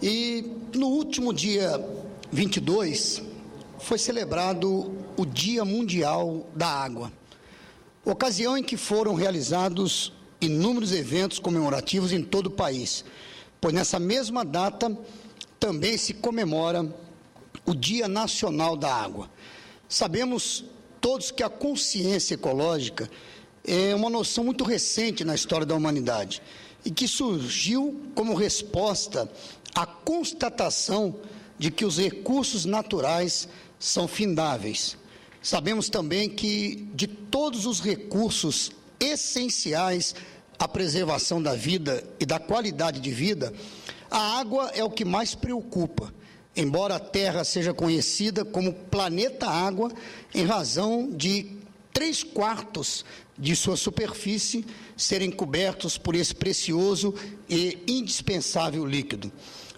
E no último dia 22 foi celebrado o Dia Mundial da Água, ocasião em que foram realizados inúmeros eventos comemorativos em todo o país, pois nessa mesma data também se comemora o Dia Nacional da Água. Sabemos todos que a consciência ecológica é uma noção muito recente na história da humanidade e que surgiu como resposta à constatação de que os recursos naturais são findáveis. Sabemos também que de todos os recursos essenciais à preservação da vida e da qualidade de vida, a água é o que mais preocupa, embora a Terra seja conhecida como planeta água em razão de 3/4 de sua superfície serem cobertos por esse precioso e indispensável líquido.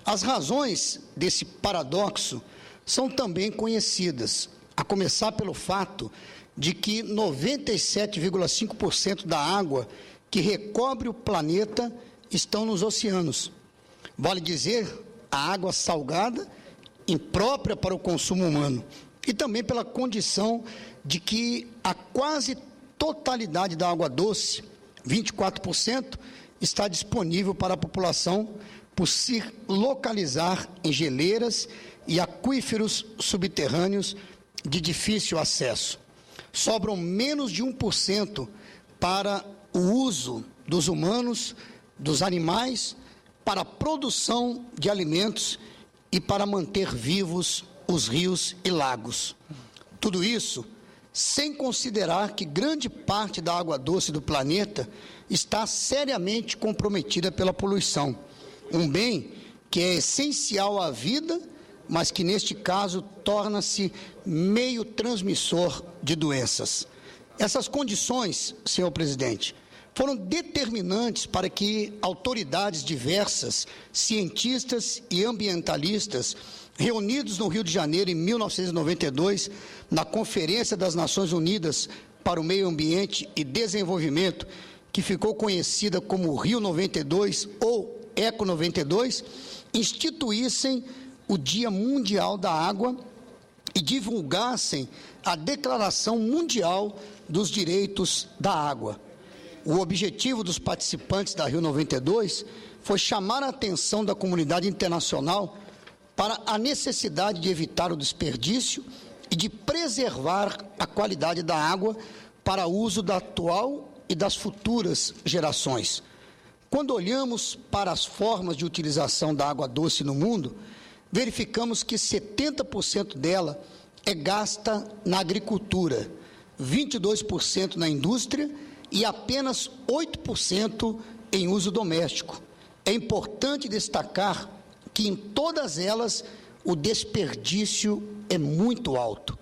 As razões desse paradoxo são também conhecidas, a começar pelo fato de que 97,5% da água que recobre o planeta estão nos oceanos. Vale dizer, a água salgada, imprópria para o consumo humano, e também pela condição de que a quase totalidade da água doce, 24%, está disponível para a população por se localizar em geleiras e aquíferos subterrâneos de difícil acesso. Sobram menos de 1% para o uso dos humanos, dos animais, para a produção de alimentos e para manter vivos os rios e lagos. Tudo isso sem considerar que grande parte da água doce do planeta está seriamente comprometida pela poluição, um bem que é essencial à vida, mas que neste caso torna-se meio transmissor de doenças. Essas condições, senhor presidente, foram determinantes para que autoridades diversas, cientistas e ambientalistas, reunidos no Rio de Janeiro em 1992, na Conferência das Nações Unidas para o Meio Ambiente e Desenvolvimento, que ficou conhecida como Rio 92 ou Eco 92, instituíssem o Dia Mundial da Água e divulgassem a Declaração Mundial dos Direitos da Água. O objetivo dos participantes da Rio 92 foi chamar a atenção da comunidade internacional para a necessidade de evitar o desperdício e de preservar a qualidade da água para uso da atual e das futuras gerações. Quando olhamos para as formas de utilização da água doce no mundo, verificamos que 70% dela é gasta na agricultura, 22% na indústria e apenas 8% em uso doméstico. É importante destacar que em todas elas o desperdício é muito alto.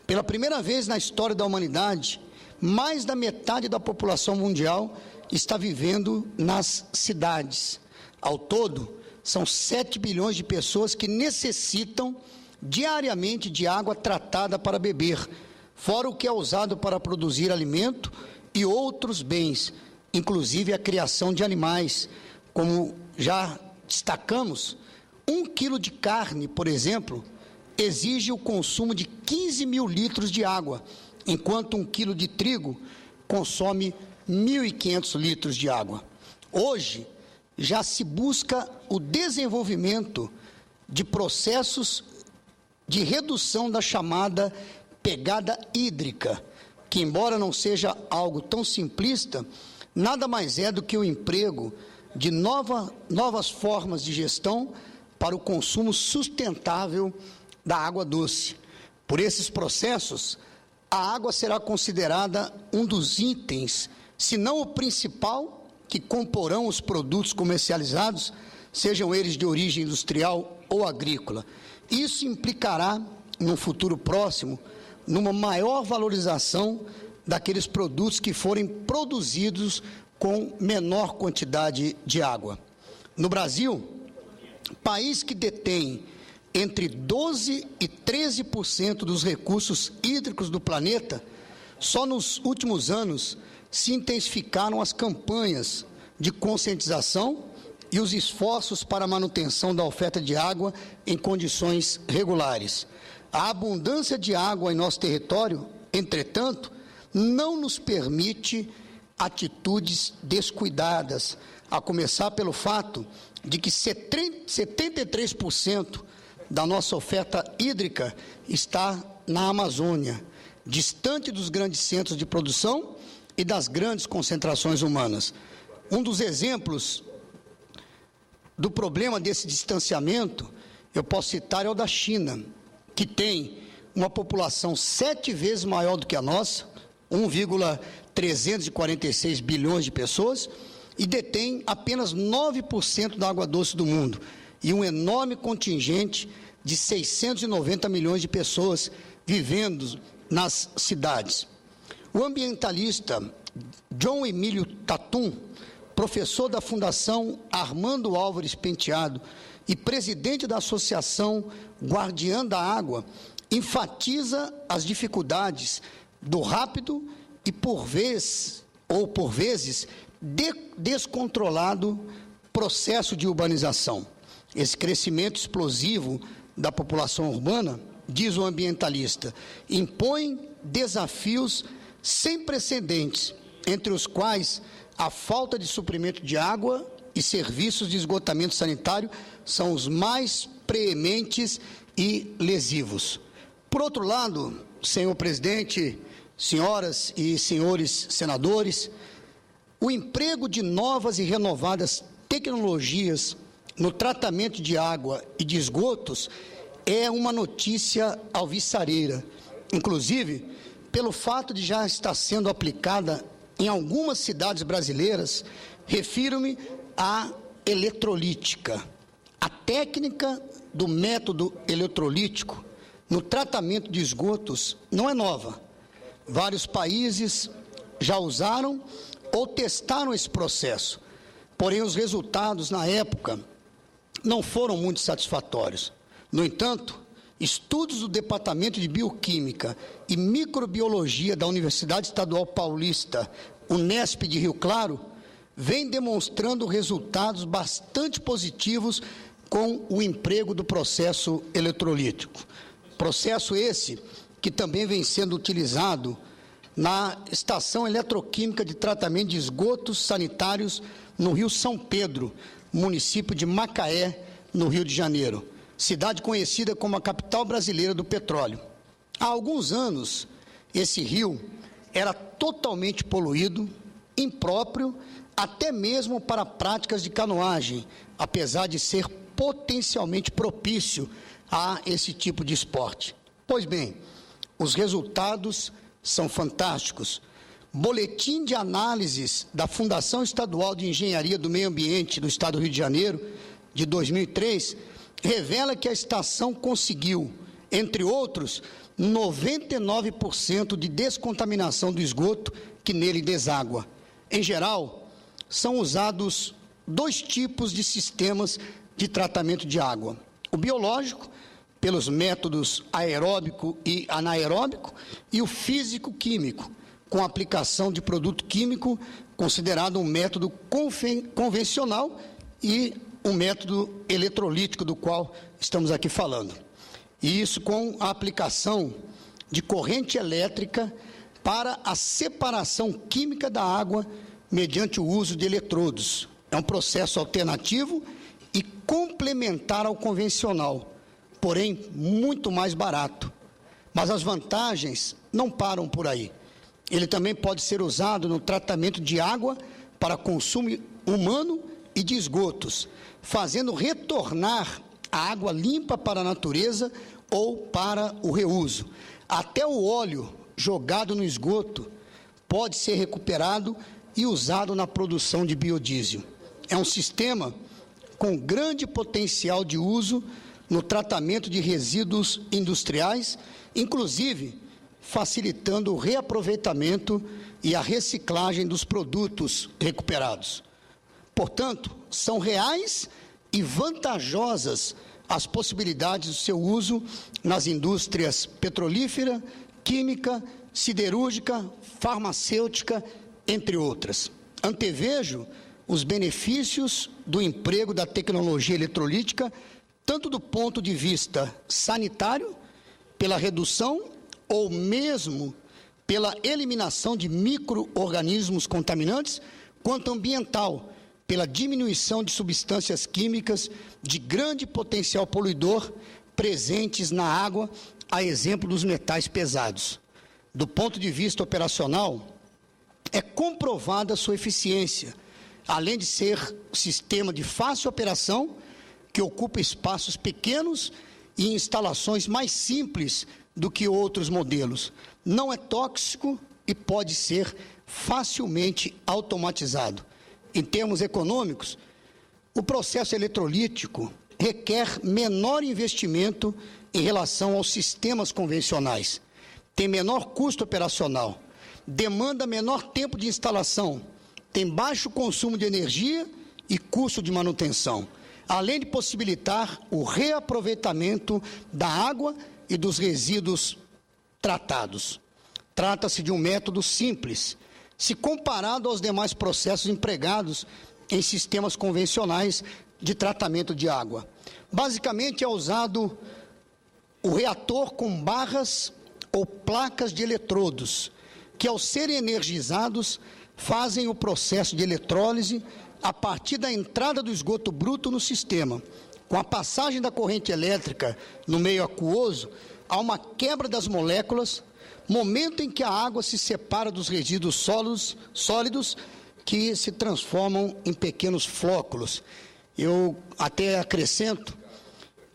Pela primeira vez na história da humanidade, mais da metade da população mundial está vivendo nas cidades. Ao todo, são 7 bilhões de pessoas que necessitam diariamente de água tratada para beber, fora o que é usado para produzir alimento e outros bens, inclusive a criação de animais. Como já destacamos, 1 quilo de carne, por exemplo, exige o consumo de 15 mil litros de água, enquanto 1 quilo de trigo consome 1.500 litros de água. Hoje, já se busca o desenvolvimento de processos de redução da chamada pegada hídrica, que, embora não seja algo tão simplista, nada mais é do que o emprego de novas formas de gestão para o consumo sustentável da água doce. Por esses processos, a água será considerada um dos itens, se não o principal, que comporão os produtos comercializados, sejam eles de origem industrial ou agrícola. Isso implicará, no futuro próximo, numa maior valorização daqueles produtos que forem produzidos com menor quantidade de água. No Brasil, país que detém entre 12% e 13% dos recursos hídricos do planeta, só nos últimos anos se intensificaram as campanhas de conscientização e os esforços para a manutenção da oferta de água em condições regulares. A abundância de água em nosso território, entretanto, não nos permite atitudes descuidadas, a começar pelo fato de que 73% da nossa oferta hídrica está na Amazônia, distante dos grandes centros de produção e das grandes concentrações humanas. Um dos exemplos do problema desse distanciamento, eu posso citar, é o da China, que tem uma população 7 vezes maior do que a nossa, 1,346 bilhões de pessoas, e detém apenas 9% da água doce do mundo, e um enorme contingente de 690 milhões de pessoas vivendo nas cidades. O ambientalista John Emílio Tatum, professor da Fundação Armando Álvares Penteado e presidente da Associação Guardiã da Água, enfatiza as dificuldades do rápido e, por vezes, descontrolado processo de urbanização. Esse crescimento explosivo da população urbana, diz o ambientalista, impõe desafios sem precedentes, entre os quais a falta de suprimento de água e serviços de esgotamento sanitário são os mais preementes e lesivos. Por outro lado, senhor presidente, senhoras e senhores senadores, o emprego de novas e renovadas tecnologias no tratamento de água e de esgotos é uma notícia alvissareira, inclusive pelo fato de já estar sendo aplicada em algumas cidades brasileiras. Refiro-me à eletrolítica. A técnica do método eletrolítico no tratamento de esgotos não é nova. Vários países já usaram ou testaram esse processo, porém os resultados na época não foram muito satisfatórios. No entanto, estudos do Departamento de Bioquímica e Microbiologia da Universidade Estadual Paulista, Unesp de Rio Claro, vêm demonstrando resultados bastante positivos com o emprego do processo eletrolítico. Processo esse que também vem sendo utilizado na Estação Eletroquímica de Tratamento de Esgotos Sanitários no Rio São Pedro, município de Macaé, no Rio de Janeiro, cidade conhecida como a capital brasileira do petróleo. Há alguns anos, esse rio era totalmente poluído, impróprio, até mesmo para práticas de canoagem, apesar de ser potencialmente propício a esse tipo de esporte. Pois bem, os resultados são fantásticos. Boletim de análises da Fundação Estadual de Engenharia do Meio Ambiente do Estado do Rio de Janeiro, de 2003, revela que a estação conseguiu, entre outros, 99% de descontaminação do esgoto que nele deságua. Em geral, são usados 2 tipos de sistemas de tratamento de água: o biológico, pelos métodos aeróbico e anaeróbico, e o físico-químico, com a aplicação de produto químico, considerado um método convencional, e um método eletrolítico, do qual estamos aqui falando. E isso com a aplicação de corrente elétrica para a separação química da água mediante o uso de eletrodos. É um processo alternativo e complementar ao convencional, porém muito mais barato. Mas as vantagens não param por aí. Ele também pode ser usado no tratamento de água para consumo humano e de esgotos, fazendo retornar a água limpa para a natureza ou para o reuso. Até o óleo jogado no esgoto pode ser recuperado e usado na produção de biodiesel. É um sistema com grande potencial de uso no tratamento de resíduos industriais, inclusive facilitando o reaproveitamento e a reciclagem dos produtos recuperados. Portanto, são reais e vantajosas as possibilidades do seu uso nas indústrias petrolífera, química, siderúrgica, farmacêutica, entre outras. Antevejo os benefícios do emprego da tecnologia eletrolítica, tanto do ponto de vista sanitário, pela redução ou mesmo pela eliminação de micro-organismos contaminantes, quanto ambiental, pela diminuição de substâncias químicas de grande potencial poluidor presentes na água, a exemplo dos metais pesados. Do ponto de vista operacional, é comprovada a sua eficiência, além de ser um sistema de fácil operação, que ocupa espaços pequenos e instalações mais simples do que outros modelos. Não é tóxico e pode ser facilmente automatizado. Em termos econômicos, o processo eletrolítico requer menor investimento em relação aos sistemas convencionais, tem menor custo operacional, demanda menor tempo de instalação, tem baixo consumo de energia e custo de manutenção, além de possibilitar o reaproveitamento da água e dos resíduos tratados. Trata-se de um método simples, se comparado aos demais processos empregados em sistemas convencionais de tratamento de água. Basicamente, é usado o reator com barras ou placas de eletrodos, que, ao serem energizados, fazem o processo de eletrólise a partir da entrada do esgoto bruto no sistema. Com a passagem da corrente elétrica no meio aquoso, há uma quebra das moléculas, momento em que a água se separa dos resíduos sólidos que se transformam em pequenos flóculos. Eu até acrescento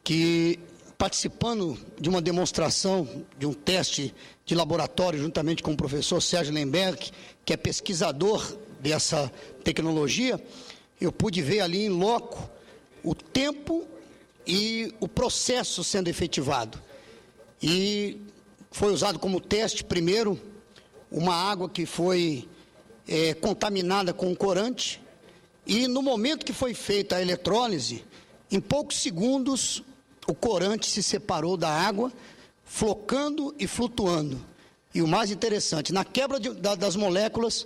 que, participando de uma demonstração, de um teste de laboratório, juntamente com o professor Sérgio Lemberg, que é pesquisador dessa tecnologia, eu pude ver ali em loco o tempo e o processo sendo efetivado. E foi usado como teste, primeiro, uma água que foi contaminada com um corante, e no momento que foi feita a eletrólise, em poucos segundos, o corante se separou da água, flocando e flutuando. E o mais interessante, na quebra das moléculas,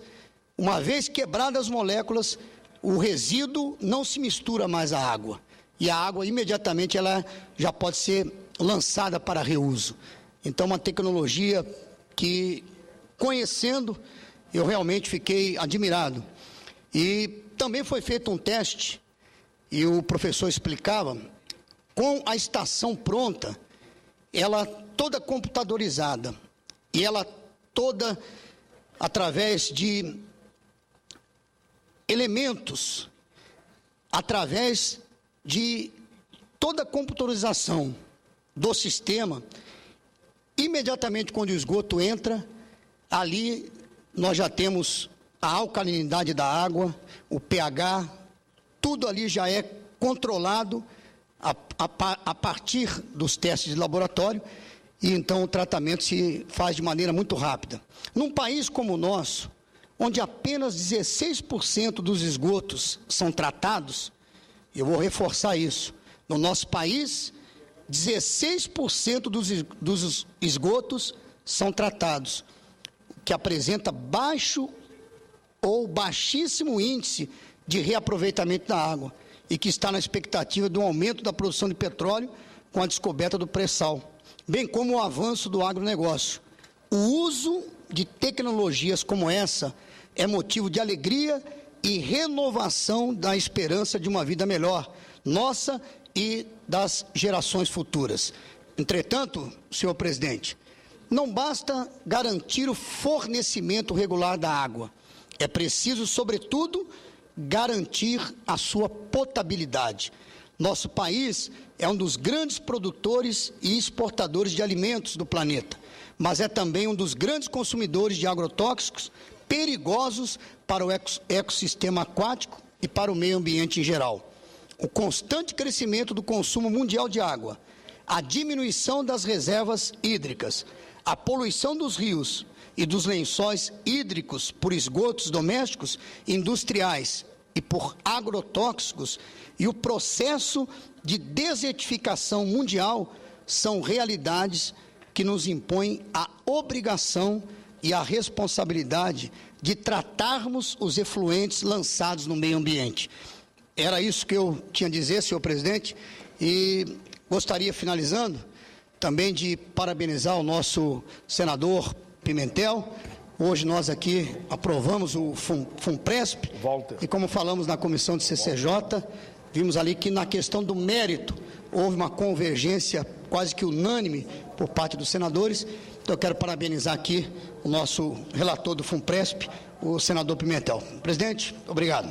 uma vez quebradas as moléculas, o resíduo não se mistura mais à água. E a água, imediatamente, ela já pode ser lançada para reuso. Então, uma tecnologia que, conhecendo, eu realmente fiquei admirado. E também foi feito um teste, e o professor explicava, com a estação pronta, ela toda computadorizada, e ela toda através de elementos, através de toda a computadorização do sistema. Imediatamente quando o esgoto entra, ali nós já temos a alcalinidade da água, o pH, tudo ali já é controlado a partir dos testes de laboratório, e então o tratamento se faz de maneira muito rápida. Num país como o nosso, onde apenas 16% dos esgotos são tratados, eu vou reforçar isso, no nosso país, 16% dos esgotos são tratados, o que apresenta baixo ou baixíssimo índice de reaproveitamento da água, e que está na expectativa de um aumento da produção de petróleo com a descoberta do pré-sal, bem como o avanço do agronegócio. O uso de tecnologias como essa é motivo de alegria e renovação da esperança de uma vida melhor, nossa e das gerações futuras. Entretanto, senhor presidente, não basta garantir o fornecimento regular da água, é preciso, sobretudo, garantir a sua potabilidade. Nosso país é um dos grandes produtores e exportadores de alimentos do planeta, mas é também um dos grandes consumidores de agrotóxicos perigosos para o ecossistema aquático e para o meio ambiente em geral. O constante crescimento do consumo mundial de água, a diminuição das reservas hídricas, a poluição dos rios e dos lençóis hídricos por esgotos domésticos e industriais e por agrotóxicos e o processo de desertificação mundial são realidades que nos impõem a obrigação e a responsabilidade de tratarmos os efluentes lançados no meio ambiente. Era isso que eu tinha a dizer, senhor presidente, e gostaria, finalizando, também de parabenizar o nosso senador Pimentel. Hoje nós aqui aprovamos o FUNPRESP, e como falamos na comissão de CCJ, vimos ali que na questão do mérito houve uma convergência quase que unânime por parte dos senadores. Então eu quero parabenizar aqui o nosso relator do FUNPRESP, o senador Pimentel. Presidente, obrigado.